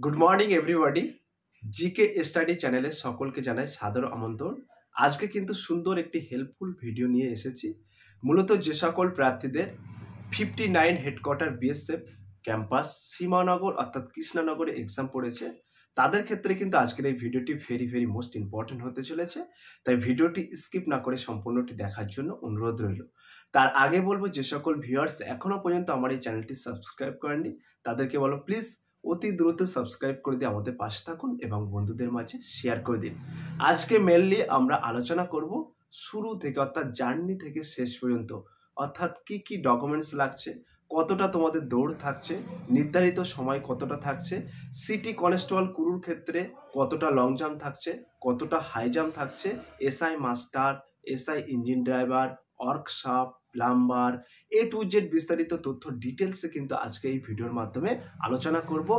Good morning everybody. GK study চ্যানেলে সকলকে জানাই সাদর আমন্ত্রণ। আজকে কিন্তু সুন্দর একটি হেল্পফুল ভিডিও নিয়ে এসেছি। মূলত যে সকল প্রার্থীদের 59 হেডকোয়ার্টার বিএসএফ ক্যাম্পাস সীমানগর অর্থাৎ কৃষ্ণনগরে এক্সাম পড়েছে, তাদের ক্ষেত্রে কিন্তু আজকের এই ভিডিওটি ভেরি মোস্ট ইম্পর্টেন্ট হতে চলেছে। তাই ভিডিওটি স্কিপ না করে সম্পূর্ণটি দেখার জন্য অনুরোধ রইল। তার আগে বলবো, যে সকল ভিউয়ার্স এখনও পর্যন্ত আমার এই চ্যানেলটি সাবস্ক্রাইব করেননি তাদেরকে বলো প্লিজ অতি দ্রুত সাবস্ক্রাইব করে দিয়ে আমাদের পাশে থাকুন এবং বন্ধুদের মাঝে শেয়ার করে দিন। আজকে মেনলি আমরা আলোচনা করব শুরু থেকে অর্থাৎ জার্নি থেকে শেষ পর্যন্ত, অর্থাৎ কি কি ডকুমেন্টস লাগছে, কতটা তোমাদের দৌড় থাকছে, নির্ধারিত সময় কতটা থাকছে, সিটি কনস্টেবল কুরুর ক্ষেত্রে কতটা লং জাম্প থাকছে, কতটা হাই জাম্প থাকছে, SI master, SI engine driver, workshop, plumber, A to Z বিস্তারিত তথ্য ডিটেলসে কিন্তু আজকে এই ভিডিওর মাধ্যমে আলোচনা করব।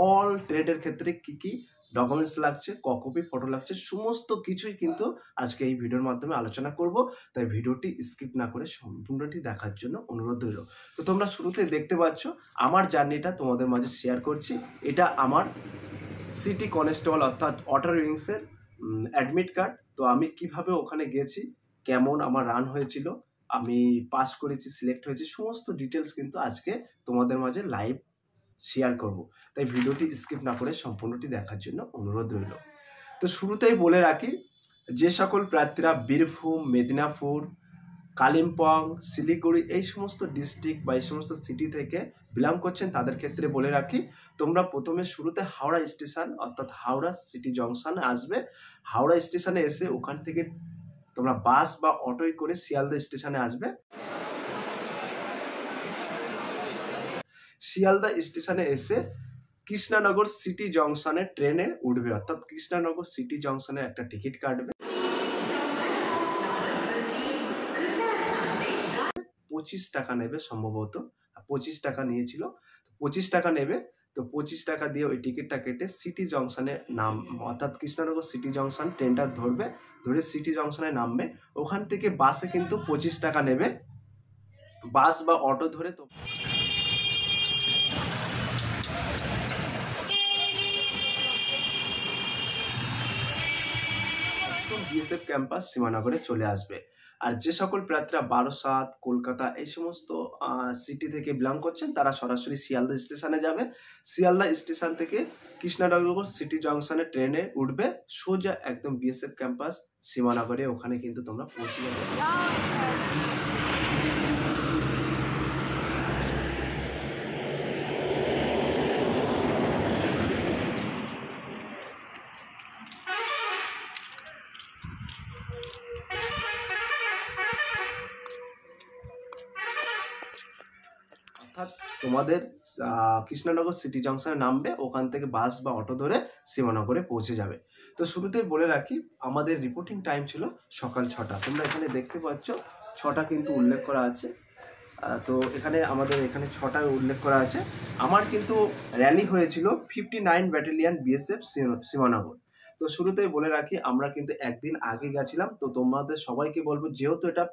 অল ট্রেডের ক্ষেত্রে কি কি ডকুমেন্টস লাগছে, কপি ফটো লাগছে, সমস্ত কিছুই কিন্তু আজকে এই ভিডিওর মাধ্যমে আলোচনা করব। তাই ভিডিওটি স্কিপ না করে সম্পূর্ণটি দেখার জন্য অনুরোধ রইল। তো তোমরা শুরুতে দেখতে পাচ্ছ আমার জার্নিটা তোমাদের মাঝে শেয়ার করছি। এটা আমার সিটি কনস্টেবল অর্থাৎ ওয়াটার উইংসের অ্যাডমিট কার্ড। তো আমি কিভাবে ওখানে গেছি, কেমন আমার রান হয়েছিল, আমি পাস করেছি, সিলেক্ট হয়েছি, সমস্ত ডিটেলস কিন্তু আজকে তোমাদের মাঝে লাইভ শেয়ার করব। তাই ভিডিওটি স্কিপ না করে সম্পূর্ণটি দেখার জন্য অনুরোধ রইল। তো শুরুতেই বলে রাখি, যে সকল প্রার্থীরা বীরভূম, মেদিনীপুর, কালিম্পং, শিলিগুড়ি এই সমস্ত ডিস্ট্রিক্ট বা এই সমস্ত সিটি থেকে বিলং করছেন তাদের ক্ষেত্রে বলে রাখি, তোমরা প্রথমে শুরুতে হাওড়া স্টেশন অর্থাৎ হাওড়া সিটি জংশনে আসবে। হাওড়া স্টেশনে এসে ওখান থেকে তোমরা বাস বা অটোয় করে শিয়ালদা স্টেশনে আসবে। শিয়ালদা স্টেশনে এসে কৃষ্ণনগর সিটি জংশনে ট্রেনে উঠবে, অর্থাৎ কৃষ্ণনগর সিটি জংশনে একটা টিকিট কাটবে। 25 টাকা নেবে সম্ভবত, 25 টাকা নিয়েছিল, 25 টাকা নেবে। তো 25 টাকা দিয়ে ওই টিকিটটা কেটে সিটি জংশনে নাম অর্থাৎ কৃষ্ণনগর সিটি জংশন ট্রেনটা ধরবে, ধরে সিটি জংশনে নামবে। ওখান থেকে বাসে কিন্তু 25 টাকা নেবে, বাস বা অটো ধরে তো বিএসএফ ক্যাম্পাস সীমানগরে চলে আসবে। আর যে সকল প্রার্থীরা বারাসাত, কলকাতা এই সমস্ত সিটি থেকে বিলং করছেন তারা সরাসরি শিয়ালদা স্টেশনে যাবে। শিয়ালদা স্টেশন থেকে কৃষ্ণনগর সিটি জংশনে ট্রেনে উঠবে, সোজা একদম বিএসএফ ক্যাম্পাস সীমানগরে, ওখানে কিন্তু তোমরা পৌঁছে যাবে। অর্থাৎ তোমাদের কৃষ্ণনগর সিটি জংশনে নামবে, ওখান থেকে বাস বা অটো ধরে সীমানগরে পৌঁছে যাবে। তো শুরুতেই বলে রাখি, আমাদের রিপোর্টিং টাইম ছিল সকাল 6টা। তোমরা এখানে দেখতে পাচ্ছ 6টা কিন্তু উল্লেখ করা আছে। তো আমাদের এখানে 6টায় উল্লেখ করা আছে। আমার কিন্তু র্যালি হয়েছিল 59 ব্যাটালিয়ন বিএসএফ সীমানগর। তো শুরুতেই বলে রাখি, আমরা কিন্তু একদিন আগে গেছিলাম। তো তোমাদের সবাইকে বলবো, যেহেতু এটা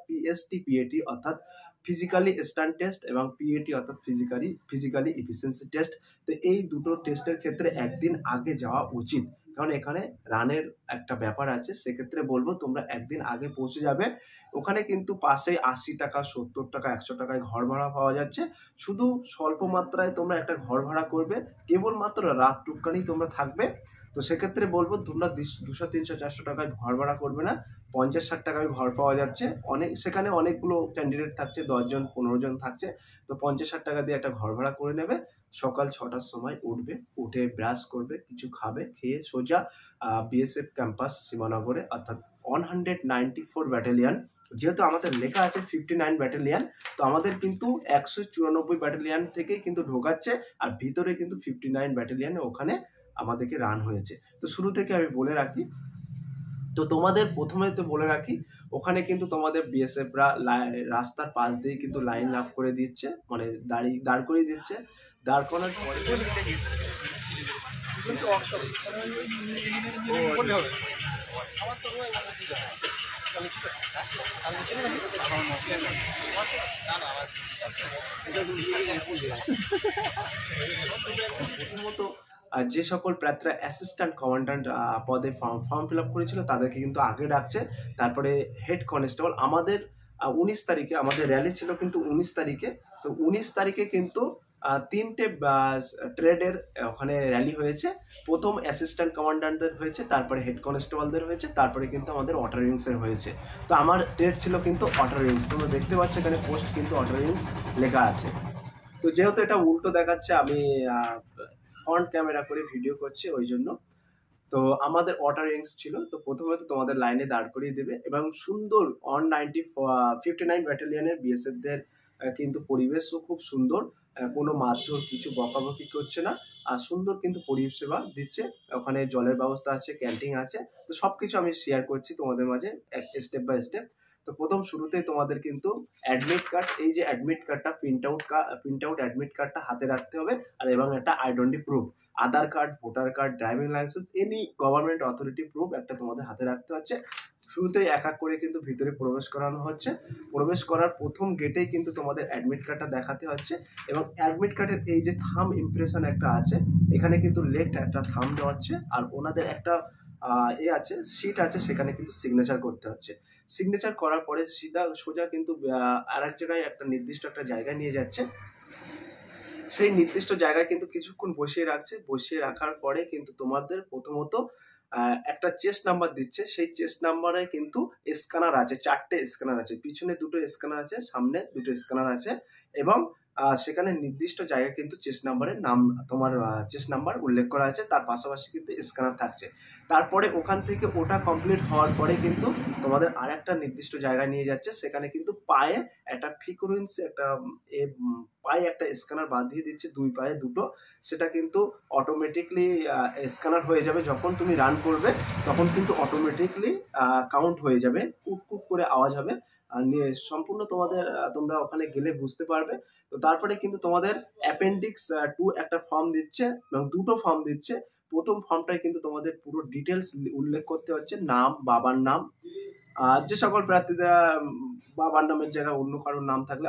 পিএটি অর্থাৎ ফিজিক্যালি স্ট্যান্ড টেস্ট এবং পিএটি অর্থাৎ ফিজিক্যালি এফিসিয়েন্সি টেস্ট, তো এই দুটো টেস্টের ক্ষেত্রে একদিন আগে যাওয়া উচিত, কারণ এখানে রানের একটা ব্যাপার আছে। সেক্ষেত্রে বলবো তোমরা একদিন আগে পৌঁছে যাবে। ওখানে কিন্তু পাশে 80 টাকা, 70 টাকা, 100 টাকায় ঘর ভাড়া পাওয়া যাচ্ছে। শুধু স্বল্প মাত্রায় তোমরা একটা ঘর ভাড়া করবে, কেবলমাত্র রাত টুকটানি তোমরা থাকবে। তো সেক্ষেত্রে বলবো তোমরা 200, 300, 400 টাকায় ঘর ভাড়া করবে না, 50-60 টাকায় ঘর পাওয়া যাচ্ছে। সেখানে অনেকগুলো ক্যান্ডিডেট থাকছে, 10 জন 15 জন থাকছে। তো 50-60 টাকা দিয়ে একটা ঘর ভাড়া করে নেবে। সকাল 6টার সময় উঠবে, উঠে ব্রাশ করবে, কিছু খাবে, খেয়ে সোজা বিএসএফ ক্যাম্পাস সীমানগরে অর্থাৎ 194 ব্যাটালিয়ন, যেহেতু আমাদের লেখা আছে 59 ব্যাটালিয়ন, তো আমাদের কিন্তু 194 ব্যাটালিয়ন থেকেই কিন্তু ঢোকাচ্ছে। আর ভিতরে কিন্তু 59 ব্যাটালিয়নে ওখানে আমাদেরকে রান হয়েছে। তো শুরু থেকে আমি বলে রাখি, তো তোমাদের প্রথমে তো বলে রাখি, ওখানে কিন্তু তোমাদের বিএসএফরা রাস্তার পাশ দিয়ে কিন্তু লাইন আপ করে দিচ্ছে, মানে দাঁড় করিয়ে দিচ্ছে। দাঁড় করানোর পরে প্রথমত যে সকল প্রার্থীরা অ্যাসিস্ট্যান্ট কমান্ড্যান্ট পদে ফর্ম ফিল আপ করেছিল তাদেরকে কিন্তু আগে ডাকছে। তারপরে হেড কনস্টেবল আমাদের 19 তারিখে আমাদের র্যালি ছিল কিন্তু 19 তারিখে। তো 19 তারিখে কিন্তু তিনটে ট্রেডের ওখানে র্যালি হয়েছে। প্রথম অ্যাসিস্ট্যান্ট কমান্ড্যান্টদের হয়েছে, তারপরে হেড কনস্টেবলদের হয়েছে, তারপরে কিন্তু আমাদের অটার উইংসের হয়েছে। তো আমার ট্রেড ছিল কিন্তু অটার উইংস। তোমরা দেখতে পাচ্ছ এখানে পোস্ট কিন্তু অটার উইংস লেখা আছে। তো যেহেতু এটা উল্টো দেখাচ্ছে, আমি ফ্রন্ট ক্যামেরা করে ভিডিও করছি ওই জন্য। তো আমাদের ওয়াটার রিংস ছিল। তো প্রথমে তো তোমাদের লাইনে দাঁড় করিয়ে দেবে এবং সুন্দর 59 ব্যাটালিয়নের বিএসএফদের কিন্তু পরিবেশও খুব সুন্দর, কোনো মারধর কিছু বকাবকি করছে না, আর সুন্দর কিন্তু পরিষেবা দিচ্ছে। ওখানে জলের ব্যবস্থা আছে, ক্যান্টিন আছে। তো সব কিছু আমি শেয়ার করছি তোমাদের মাঝে স্টেপ বাই স্টেপ। তো প্রথম শুরুতেই তোমাদের কিন্তু অ্যাডমিট কার্ড, এই যে অ্যাডমিট কার্ডটা প্রিন্ট আউট অ্যাডমিট কার্ডটা হাতে রাখতে হবে, আর এবং একটা identity proof, Aadhaar card, voter card, driving licence, any government authority proof একটা তোমাদের হাতে রাখতে হচ্ছে। শুরুতেই এক এক করে কিন্তু ভিতরে প্রবেশ করানো হচ্ছে। প্রবেশ করার প্রথম গেটেই কিন্তু তোমাদের অ্যাডমিট কার্ডটা দেখাতে হচ্ছে, এবং অ্যাডমিট কার্ডের এই যে থাম ইমপ্রেশন একটা আছে, এখানে কিন্তু লেফট একটা থাম দেওয়া হচ্ছে, আর ওনাদের একটা আছে সিট আছে, সেখানে কিন্তু সিগনেচার করতে হচ্ছে। সিগনেচার করার পরে সোজা কিন্তু আর এক জায়গায় একটা নির্দিষ্ট একটা জায়গায় নিয়ে যাচ্ছে। সেই নির্দিষ্ট জায়গায় কিন্তু কিছুক্ষণ বসিয়ে রাখছে। বসিয়ে রাখার পরে কিন্তু তোমাদের প্রথমত একটা চেস্ট নাম্বার দিচ্ছে। সেই চেস্ট নাম্বারে কিন্তু স্ক্যানার আছে, 4টে স্ক্যানার আছে, পিছনে 2টো স্ক্যানার আছে, সামনে 2টো স্ক্যানার আছে, এবং সেখানে নির্দিষ্ট জায়গায় কিন্তু চেস্ট নাম্বারের নাম, তোমার চেস্ট নাম্বার উল্লেখ করা আছে, তার পাশাপাশি কিন্তু স্ক্যানার থাকছে। তারপরে ওখান থেকে ওটা কমপ্লিট হওয়ার পরে কিন্তু তোমাদের আর একটা নির্দিষ্ট জায়গায় নিয়ে যাচ্ছে। সেখানে কিন্তু পায়ে একটা ফিকুরেন্স একটা পায়ে একটা স্ক্যানার বাঁধিয়ে দিচ্ছে, 2 পায়ে 2টো। সেটা কিন্তু অটোমেটিকলি স্ক্যানার হয়ে যাবে। যখন তুমি রান করবে তখন কিন্তু অটোমেটিকলি কাউন্ট হয়ে যাবে, কুট করে আওয়াজ হবে। আর নিয়ে সম্পূর্ণ তোমাদের তোমরা ওখানে গেলে বুঝতে পারবে। তো তারপরে কিন্তু তোমাদের অ্যাপেন্ডিক্স 2 একটা ফর্ম দিচ্ছে, এবং 2টো ফর্ম দিচ্ছে। প্রথম ফর্মটায় কিন্তু তোমাদের পুরো ডিটেলস উল্লেখ করতে হচ্ছে, নাম, বাবার নাম, যে সকল প্রার্থীরা বাবার নামের জায়গায় অন্য কারোর নাম থাকলে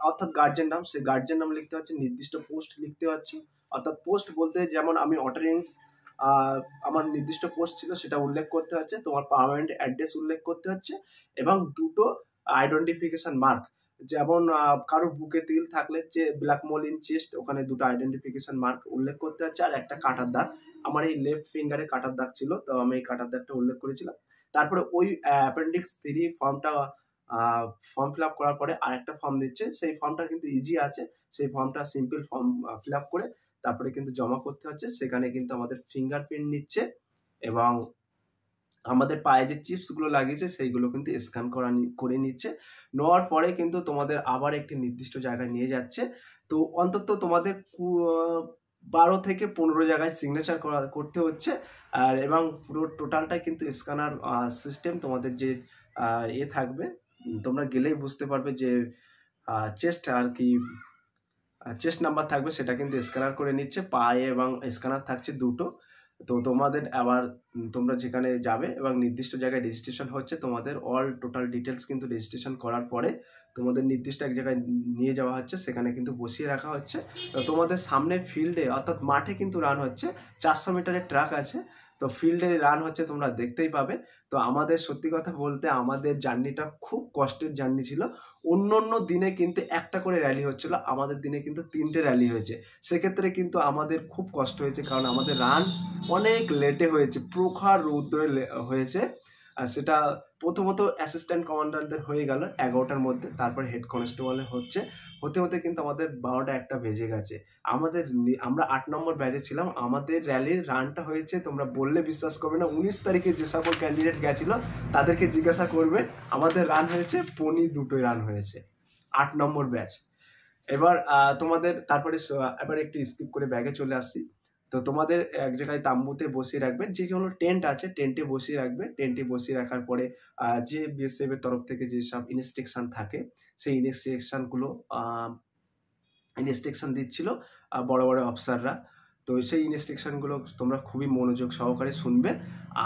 অর্থাৎ গার্জেন নাম, সেই গার্জেন নাম লিখতে হচ্ছে, নির্দিষ্ট পোস্ট লিখতে হচ্ছে। অর্থাৎ পোস্ট বলতে যেমন আমি অটারিংস আমার নির্দিষ্ট পোস্ট ছিল সেটা উল্লেখ করতে হচ্ছে, তোমার পার্মানেন্ট অ্যাড্রেস উল্লেখ করতে হচ্ছে, এবং 2টো আইডেন্টিফিকেশন মার্ক, যেমন কারোর বুকে তিল থাকলে যে ব্ল্যাক মোলিন চেস্ট, ওখানে 2টো আইডেন্টিফিকেশন মার্ক উল্লেখ করতে হচ্ছে, আর একটা কাটার দাগ। আমার এই লেফট ফিঙ্গারে কাটার দাগ ছিল, তো আমি এই কাটার দাগটা উল্লেখ করেছিলাম। তারপরে ওই অ্যাপেন্ডিক্স 3 ফর্মটা ফর্ম ফিল আপ করার পরে আরেকটা ফর্ম দিচ্ছে। সেই ফর্মটা কিন্তু ইজি আছে, সেই ফর্মটা সিম্পল ফর্ম ফিল আপ করে তারপরে কিন্তু জমা করতে হচ্ছে। সেখানে কিন্তু আমাদের ফিঙ্গারপ্রিন্ট নিচ্ছে, এবং আমাদের পায়ে যে চিপসগুলো লাগিয়েছে সেইগুলো কিন্তু স্ক্যান করে নিচ্ছে। নেওয়ার পরে কিন্তু তোমাদের আবার একটি নির্দিষ্ট জায়গায় নিয়ে যাচ্ছে। তো অন্তত তোমাদের 12 থেকে 15 জায়গায় সিগনেচার করতে হচ্ছে। আর এবং পুরো টোটালটাই কিন্তু স্ক্যানার সিস্টেম, তোমাদের যে থাকবে, তোমরা গেলেই বুঝতে পারবে যে চেস্ট আর কি চেস্ট নাম্বার থাকবে, সেটা কিন্তু স্ক্যানার করে নিচ্ছে। পায়ে এবং স্ক্যানার থাকছে 2টো। তো তোমাদের আবার তোমরা যেখানে যাবে এবং নির্দিষ্ট জায়গায় রেজিস্ট্রেশন হচ্ছে, তোমাদের অল টোটাল ডিটেলস কিন্তু রেজিস্ট্রেশন করার পরে তোমাদের নির্দিষ্ট এক জায়গায় নিয়ে যাওয়া হচ্ছে, সেখানে কিন্তু বসিয়ে রাখা হচ্ছে। তো তোমাদের সামনে ফিল্ডে অর্থাৎ মাঠে কিন্তু রান হচ্ছে, 400 মিটারের ট্র্যাক আছে, তো ফিল্ডে রান হচ্ছে, তোমরা দেখতেই পাবে। তো আমাদের সত্যি কথা বলতে আমাদের জার্নিটা খুব কষ্টের জার্নি ছিল। অন্য দিনে কিন্তু একটা করে র্যালি হচ্ছিল, আমাদের দিনে কিন্তু 3টে র্যালি হয়েছে। সেক্ষেত্রে কিন্তু আমাদের খুব কষ্ট হয়েছে, কারণ আমাদের রান অনেক লেটে হয়েছে, প্রখর রৌদ্রে হয়েছে। আর সেটা প্রথমত অ্যাসিস্ট্যান্ট কমান্ডারদের হয়ে গেল 11টার মধ্যে, তারপরে হেড কনস্টেবলের হতে হতে কিন্তু আমাদের 12টা 1টা বেজে গেছে। আমরা 8 নম্বর ব্যাচে ছিলাম। আমাদের র্যালির রানটা হয়েছে, তোমরা বললে বিশ্বাস করবে না, 19 তারিখে যে সকল ক্যান্ডিডেট গেছিল তাদেরকে জিজ্ঞাসা করবে, আমাদের রান হয়েছে 2.25 রান হয়েছে, 8 নম্বর ব্যাচ। এবার তোমাদের তারপরে এবার একটু স্কিপ করে ব্যাগে চলে আসছি। তো তোমাদের এক জায়গায় তাম্বুতে বসিয়ে রাখবেন, যে কোনো টেন্ট আছে টেন্টে বসিয়ে রাখবে। টেন্টে বসিয়ে রাখার পরে যে বিএসএফ এর তরফ থেকে যেসব ইনস্ট্রাকশন থাকে, সেই ইনস্ট্রাকশন দিচ্ছিল বড় বড় অফিসাররা। তো সেই ইনস্ট্রাকশনগুলো তোমরা খুবই মনোযোগ সহকারে শুনবে।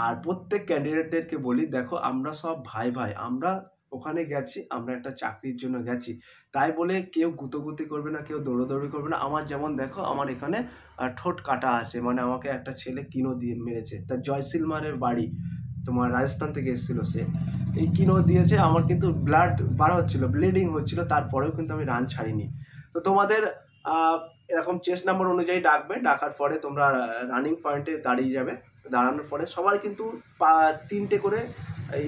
আর প্রত্যেক ক্যান্ডিডেটদেরকে বলি, দেখো আমরা সব ভাই, আমরা ওখানে গেছি, আমরা একটা চাকরির জন্য গেছি, তাই বলে কেউ গুতোগুতি করবে না, কেউ দৌড়োদৌড়ি করবে না। আমার যেমন দেখো আমার এখানে ঠোঁট কাটা আছে, মানে আমাকে একটা ছেলে কিনো দিয়ে মেরেছে, তার জয়সিলমারের বাড়ি, তোমার রাজস্থান থেকে এসেছিলো সে, এই কিনো দিয়েছে, আমার কিন্তু ব্লাড বার হচ্ছিলো, ব্লিডিং হচ্ছিলো, তারপরেও কিন্তু আমি রান ছাড়িনি। তো তোমাদের এরকম চেস্ট নাম্বার অনুযায়ী ডাকবে, ডাকার পরে তোমরা রানিং পয়েন্টে দাঁড়িয়ে যাবে, দাঁড়ানোর পরে সবাই কিন্তু 3টে করে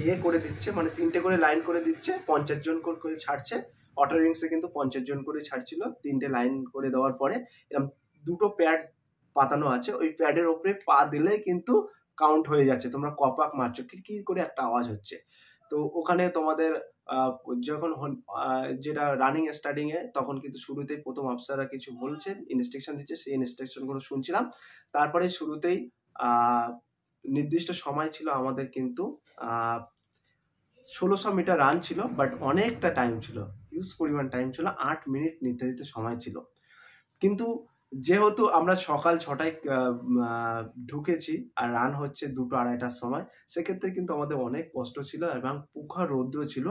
ইয়ে করে দিচ্ছে, মানে 3টে করে লাইন করে দিচ্ছে, 50 জন করে ছাড়ছে। অটো রিংসে কিন্তু 50 জন করে ছাড়ছিল, 3টে লাইন করে দেওয়ার পরে এরকম 2টো প্যাড পাতানো আছে, ওই প্যাডের ওপরে পা দিলেই কিন্তু কাউন্ট হয়ে যাচ্ছে, তোমরা কপাক মারছো, কিরকির করে একটা আওয়াজ হচ্ছে। তো ওখানে তোমাদের যখন যেটা রানিং স্টার্টিংয়ে, তখন কিন্তু শুরুতেই প্রথম অফিসাররা কিছু বলছে, ইনস্ট্রাকশন দিচ্ছে, সেই ইনস্ট্রাকশনগুলো শুনছিলাম। তারপরে শুরুতেই নির্দিষ্ট সময় ছিল আমাদের কিন্তু 1600 মিটার রান ছিল, বাট অনেকটা টাইম ছিল, হিউজ পরিমাণ টাইম ছিল, 8 মিনিট নির্ধারিত সময় ছিল। কিন্তু যেহেতু আমরা সকাল 6টায় ঢুকেছি আর রান হচ্ছে 2টো-2:30টার সময়, সেক্ষেত্রে কিন্তু আমাদের অনেক কষ্ট ছিল এবং প্রখর রৌদ্র ছিল।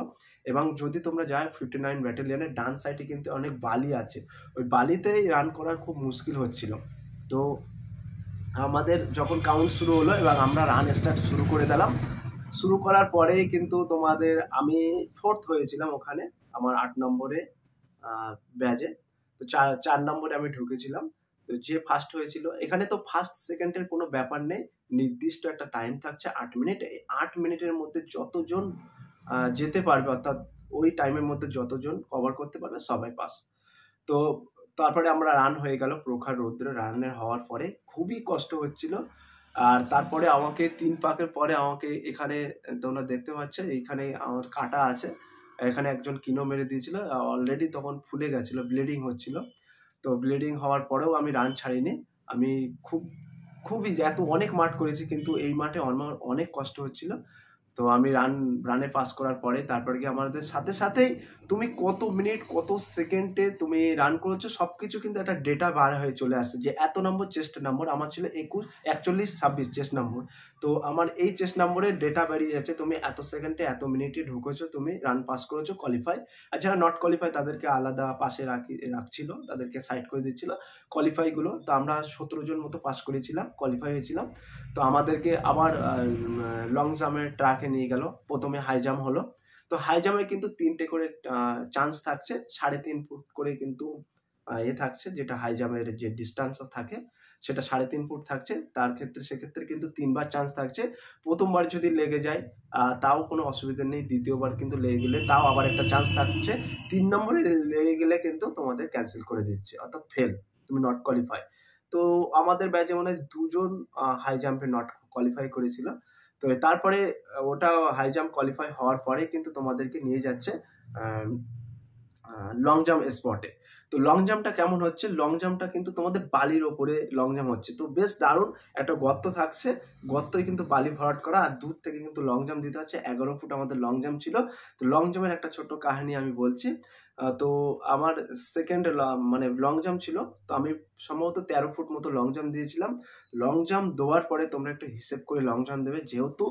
এবং যদি তোমরা যাও 59 ব্যাটালিয়নের ডান সাইডে কিন্তু অনেক বালি আছে, ওই বালিতেই রান করা খুব মুশকিল হচ্ছিল। তো আমাদের যখন কাউন্ট শুরু হলো এবং আমরা রান স্টার্ট শুরু করে দিলাম, শুরু করার পরেই কিন্তু তোমাদের আমি 4th হয়েছিলাম ওখানে, আমার 8 নম্বরে ব্যাজে। তো 4 নম্বরে আমি ঢুকেছিলাম। তো যে ফার্স্ট হয়েছিল, এখানে তো ফার্স্ট সেকেন্ডের কোনো ব্যাপার নেই, নির্দিষ্ট একটা টাইম থাকছে 8 মিনিট। এই 8 মিনিটের মধ্যে যতজন যেতে পারবে, অর্থাৎ ওই টাইমের মধ্যে যতজন কভার করতে পারবে সবাই পাস। তো তারপরে আমরা রান হয়ে গেল, প্রখর রৌদ্রে রানের হওয়ার পরে খুবই কষ্ট হচ্ছিল। আর তারপরে আমাকে 3 পাকের পরে আমাকে এখানে তোমরা দেখতে পাচ্ছ, এইখানে আমার কাটা আছে, এখানে একজন কিনো মেরে দিয়েছিল, অলরেডি তখন ফুলে গেছিলো, ব্লিডিং হচ্ছিল। তো ব্লিডিং হওয়ার পরেও আমি রান ছাড়িনি, আমি খুবই অনেক মাঠ করেছি, কিন্তু এই মাঠে আমার অনেক কষ্ট হচ্ছিল। তো আমি রানে পাস করার পরে তারপরে কি আমাদের সাথে সাথেই তুমি কত মিনিট কত সেকেন্ডে তুমি রান করেছো সব কিছু কিন্তু একটা ডেটা বার হয়ে চলে আসছে, যে এত নম্বর চেস্ট নাম্বার আমার ছিল 21, 41, 26 চেস্ট নম্বর। তো আমার এই চেস্ট নম্বরের ডেটা বেরিয়ে যাচ্ছে, তুমি এত সেকেন্ডে এত মিনিটে ঢুকেছো, তুমি রান পাস করেছো, কোয়ালিফাই। আর যারা নট কোয়ালিফাই তাদেরকে আলাদা পাশে রাখছিল, তাদেরকে সাইড করে দিচ্ছিল কোয়ালিফাইগুলো। তো আমরা 17 জন মতো পাস করেছিলাম, কোয়ালিফাই হয়েছিলাম। তো আমাদেরকে আবার লং জাম্পের ট্র্যাকে নিয়ে গেল, প্রথমে হাই জাম্প হলো। তো হাই জাম্পে কিন্তু 3টে করে চান্স থাকছে, 3.5 ফুট করে কিন্তু থাকছে, যেটা হাই জাম্পের যে ডিস্টেন্স থাকে সেটা 3.5 ফুট থাকছে, সেক্ষেত্রে কিন্তু 3বার চান্স থাকছে। প্রথমবার যদি লেগে যায় তাও কোনো অসুবিধা নেই, দ্বিতীয়বার কিন্তু লেগে গেলে তাও আবার একটা চান্স থাকছে, 3 নম্বরে লেগে গেলে কিন্তু তোমাদের ক্যান্সেল করে দিচ্ছে, অর্থাৎ ফেল, তুমি নট কোয়ালিফাই। তো আমাদের ব্যাচে মনে হয় 2জন হাই জাম্পে নট কোয়ালিফাই করেছিল। তো তারপরে ওটা হাই জাম্প কোয়ালিফাই হওয়ার পরে কিন্তু তোমাদেরকে নিয়ে যাচ্ছে লং জাম্প স্পটে। তো লং জাম্পটা কেমন হচ্ছে, লং জাম্পটা কিন্তু তোমাদের বালির ওপরে লং জাম্প হচ্ছে, তো বেশ দারুণ, একটা গর্ত থাকছে, গর্তই কিন্তু বালি ভরাট করা, আর দূর থেকে কিন্তু লং জাম্প দিতে হচ্ছে। 11 ফুট আমাদের লং জাম্প ছিল। তো লং জাম্পের একটা ছোট্ট কাহিনী আমি বলছি। তো আমার সেকেন্ড মানে লং জাম্প ছিল, তো আমি সম্ভবত 13 ফুট মতো লং জাম্প দিয়েছিলাম। লং জাম্প দেওয়ার পরে তোমরা একটু হিসেব করে লং জাম্প দেবে, যেহেতু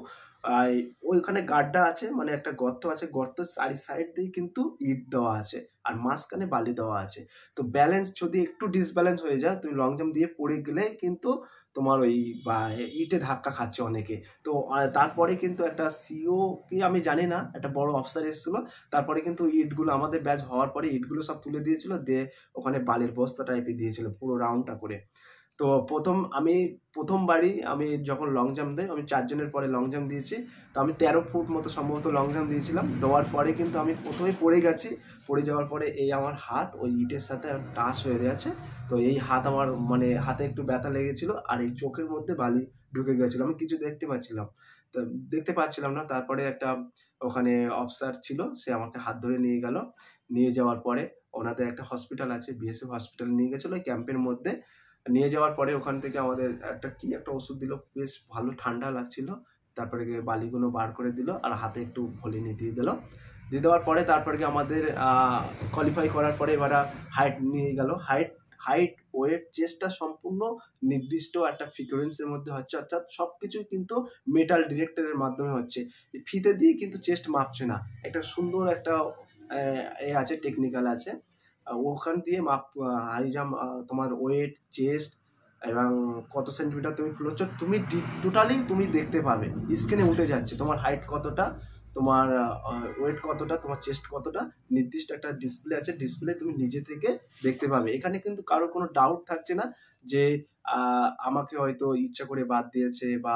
ওইখানে গাড্ডা আছে, মানে একটা গর্ত আছে, গর্তের চারি সাইড দিয়ে কিন্তু ইট দেওয়া আছে আর মাঝখানে বালি দেওয়া আছে। তো ব্যালেন্স যদি একটু ডিসব্যালেন্স হয়ে যায়, তুমি লং জাম্প দিয়ে পড়ে গেলে কিন্তু তোমার ওই বা ইটে ধাক্কা খাচ্ছে অনেকে। তো তারপরে কিন্তু একটা সিও কি আমি জানি না, একটা বড় অফিসার এসেছিলো, তারপরে কিন্তু ইটগুলো আমাদের ব্যাচ হওয়ার পরে ইটগুলো সব তুলে দিয়েছিল, দিয়ে ওখানে বালির বস্তা টাইপের দিয়েছিল পুরো রাউন্ডটা করে। তো প্রথমবারই আমি যখন লং জাম্প দিই, আমি 4 জনের পরে লং জাম্প দিয়েছি। তো আমি 13 ফুট মতো সম্ভবত লং জাম্প দিয়েছিলাম, দেওয়ার পরে কিন্তু আমি প্রথমেই পড়ে গেছি, পড়ে যাওয়ার পরে এই আমার হাত ওই ইটের সাথে টাচ হয়ে গেছে। তো এই হাত আমার মানে হাতে একটু ব্যথা লেগেছিলো, আর এই চোখের মধ্যে বালি ঢুকে গেছিলো, আমি কিছু দেখতে পাচ্ছিলাম না। তারপরে একটা ওখানে অফিসার ছিল, সে আমাকে হাত ধরে নিয়ে গেল, নিয়ে যাওয়ার পরে ওনাদের একটা হসপিটাল আছে, বিএসএফ হসপিটালে নিয়ে গেছিলো ওই ক্যাম্পের মধ্যে। নিয়ে যাওয়ার পরে ওখান থেকে আমাদের একটা ওষুধ দিল, বেশ ভালো ঠান্ডা লাগছিল। তারপরে বালিগুলো বার করে দিল আর হাতে একটু ভলিনি দিয়ে দিল, দিয়ে দেওয়ার পরে তারপরে আমাদের কোয়ালিফাই করার পরে এবার হাইট নিয়ে গেল, হাইট, ওয়েট, চেস্টটা সম্পূর্ণ নির্দিষ্ট একটা ফ্রিকোয়েন্সির মধ্যে হচ্ছে, অর্থাৎ সব কিছুই কিন্তু মেটাল ডিটেক্টরের মাধ্যমে হচ্ছে। ফিতে দিয়ে কিন্তু চেস্ট মাপছে না, একটা সুন্দর একটা আছে, টেকনিক্যাল আছে, ওখান দিয়ে মাপ, হাই জাম্প, তোমার ওয়েট, চেস্ট এবং কত সেন্টিমিটার তুমি ফুলোচ্ছ তুমি টোটালি তুমি দেখতে পাবে, স্ক্রিনে উঠে যাচ্ছে তোমার হাইট কতটা, তোমার ওয়েট কতটা, তোমার চেস্ট কতটা, নির্দিষ্ট একটা ডিসপ্লে আছে, ডিসপ্লে তুমি নিজে থেকে দেখতে পাবে। এখানে কিন্তু কারো কোনো ডাউট থাকছে না যে আমাকে হয়তো ইচ্ছা করে বাদ দিয়েছে বা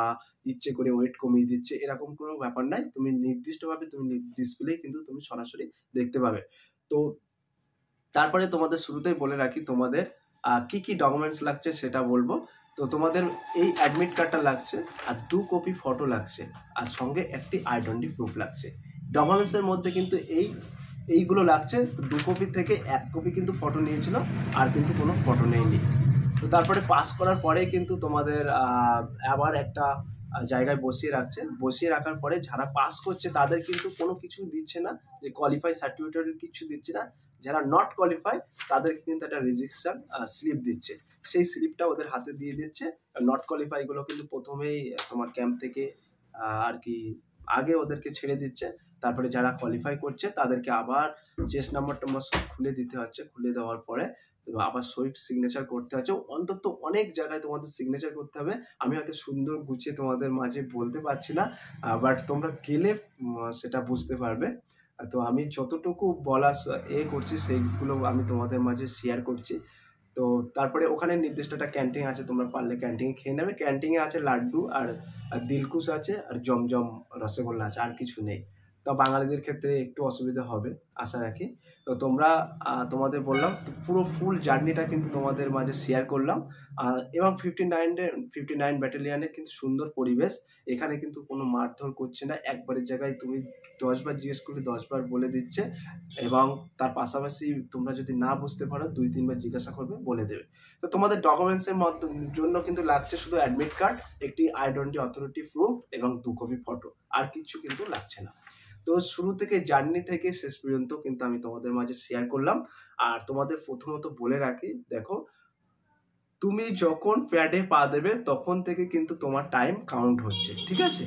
ইচ্ছে করে ওয়েট কমিয়ে দিচ্ছে, এরকম কোনো ব্যাপার নাই। তুমি নির্দিষ্টভাবে তুমি ডিসপ্লে কিন্তু তুমি সরাসরি দেখতে পাবে। তো তারপরে তোমাদের শুরুতেই বলে রাখি, তোমাদের কি কি ডকুমেন্টস লাগছে সেটা বলবো। তো তোমাদের এই অ্যাডমিট কার্ডটা লাগছে, আর 2 কপি ফটো লাগছে, আর সঙ্গে একটি আইডেন্টি প্রুফ লাগছে। ডকুমেন্টসের মধ্যে কিন্তু এইগুলো লাগছে। তো 2 কপি থেকে 1 কপি কিন্তু ফটো নিয়েছিল, আর কিন্তু কোনো ফটো নেয়নি। তো তারপরে পাস করার পরে কিন্তু তোমাদের আবার একটা জায়গায় বসিয়ে রাখার পরে যারা পাস করছে তাদের কিন্তু কোনো কিছু দিচ্ছে না, যে কোয়ালিফাই সার্টিফিকেটের কিছু দিচ্ছে না। যারা নট কোয়ালিফাই তাদেরকে কিন্তু একটা রেজিস্ট্রেশন স্লিপ দিচ্ছে, সেই স্লিপটা ওদের হাতে দিয়ে দিচ্ছে। নট কোয়ালিফাইগুলো কিন্তু প্রথমেই তোমার ক্যাম্প থেকে আর কি আগে ওদেরকে ছেড়ে দিচ্ছে। তারপরে যারা কোয়ালিফাই করছে তাদেরকে আবার চেস্ট নাম্বার সব খুলে দিতে হচ্ছে, খুলে দেওয়ার পরে আবার সই সিগনেচার করতে হচ্ছে। অন্তত অনেক জায়গায় তোমাদের সিগনেচার করতে হবে। আমি হয়তো সুন্দর গুছিয়ে তোমাদের মাঝে বলতে পারছি না, বাট তোমরা গেলে সেটা বুঝতে পারবে। তো আমি যতটুকু বলার করছি সেইগুলো আমি তোমাদের মাঝে শেয়ার করছি। তো তারপরে ওখানে নির্দিষ্ট একটা ক্যান্টিন আছে, তোমরা পারলে ক্যান্টিনে খেয়ে নেবে। ক্যান্টিনে আছে লাড্ডু আর দিলকুশ আছে, আর জমজম রসগোল্লা আছে, আর কিছু নেই। তো বাঙালিদের ক্ষেত্রে একটু অসুবিধা হবে আশা রাখি। তো তোমরা তোমাদের বললাম পুরো ফুল জার্নিটা কিন্তু তোমাদের মাঝে শেয়ার করলাম। এবং 59 ব্যাটালিয়ানের কিন্তু সুন্দর পরিবেশ, এখানে কিন্তু কোনো মারধর করছে না, একবারের জায়গায় তুমি 10 বার জিজ্ঞেস করলে 10 বার বলে দিচ্ছে। এবং তার পাশাপাশি তোমরা যদি না বুঝতে পারো 2-3 বার জিজ্ঞাসা করবে, বলে দেবে। তো তোমাদের ডকুমেন্টসের জন্য কিন্তু লাগছে শুধু অ্যাডমিট কার্ড, একটি আইডেন্টি অথরিটি প্রুফ এবং 2 কপি ফটো, আর কিচ্ছু কিন্তু লাগছে না। তো শুরু থেকে জার্নি থেকে শেষ পর্যন্ত কিন্তু আমি তোমাদের মাঝে শেয়ার করলাম। আর তোমাদের প্রথমত বলে রাখি, দেখো তুমি যখন প্যাডে পা দেবে তখন থেকে কিন্তু তোমার টাইম কাউন্ট হচ্ছে, ঠিক আছে?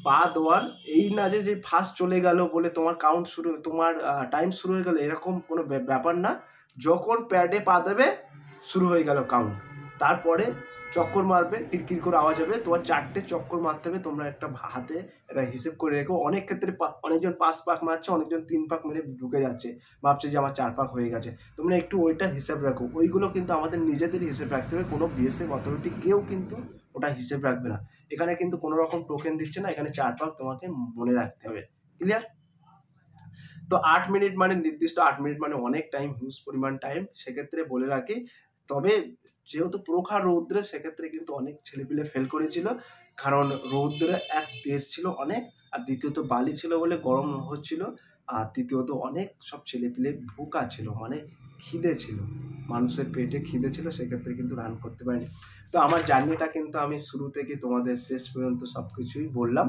পা দেওয়ার এই না যে ফার্স্ট চলে গেল বলে তোমার কাউন্ট শুরু, তোমার টাইম শুরু হয়ে গেল, এরকম কোনো ব্যাপার না। যখন প্যাডে পা দেবে শুরু হয়ে গেল কাউন্ট। তারপরে চক্কর মারবে, কিরকির করে আওয়াজ হবে, তোমার 4টে চক্কর মারতে হবে। তোমরা একটা হাতে একটা হিসেব করে রেখো। অনেক ক্ষেত্রে অনেকজন 5 পাক মারছে, অনেকজন 3 পাক মেরে ঢুকে যাচ্ছে, ভাবছে যে আমার 4 পাক হয়ে গেছে। তোমরা একটু ওইটা হিসেব রাখো, ওইগুলো কিন্তু আমাদের নিজেদের হিসেব রাখতে হবে, কোনো বিএসএফ অথরিটি কেউ কিন্তু ওটা হিসেব রাখবে না। এখানে কিন্তু কোনো রকম টোকেন দিচ্ছে না, এখানে 4 পাক তোমাকে মনে রাখতে হবে। ক্লিয়ার? তো 8 মিনিট মানে নির্দিষ্ট 8 মিনিট মানে অনেক টাইম, হিউজ পরিমাণ টাইম, সেক্ষেত্রে বলে রাখি। তবে যেহেতু প্রখর রৌদ্রে, সেক্ষেত্রে কিন্তু অনেক ছেলেপিলে ফেল করেছিল, কারণ রৌদ্রে এক তেজ ছিল অনেক, আর দ্বিতীয়ত বালি ছিল বলে গরম হচ্ছিল, আর তৃতীয়ত অনেক সব ছেলেপিলে ভুকা ছিল, মানে খিদে ছিল, মানুষের পেটে খিদে ছিল, সেক্ষেত্রে কিন্তু রান করতে পারিনি। তো আমার জার্নিটা কিন্তু আমি শুরু থেকে তোমাদের শেষ পর্যন্ত সব কিছুই বললাম।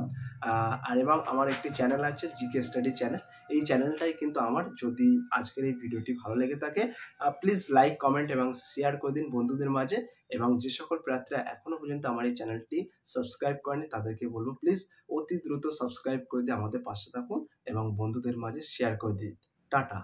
আর এবং আমার একটি চ্যানেল আছে, জিকে স্টাডি চ্যানেল। এই চ্যানেলটাই কিন্তু আমার, যদি আজকের এই ভিডিওটি ভালো লেগে থাকে প্লিজ লাইক, কমেন্ট এবং শেয়ার করে দিন বন্ধুদের মাঝে। এবং যে সকল প্রার্থীরা এখনও পর্যন্ত আমার এই চ্যানেলটি সাবস্ক্রাইব করেনি তাদেরকে বলবো প্লিজ অতি দ্রুত সাবস্ক্রাইব করে দিয়ে আমাদের পাশে থাকুন এবং বন্ধুদের মাঝে শেয়ার করে দিন। টাটা।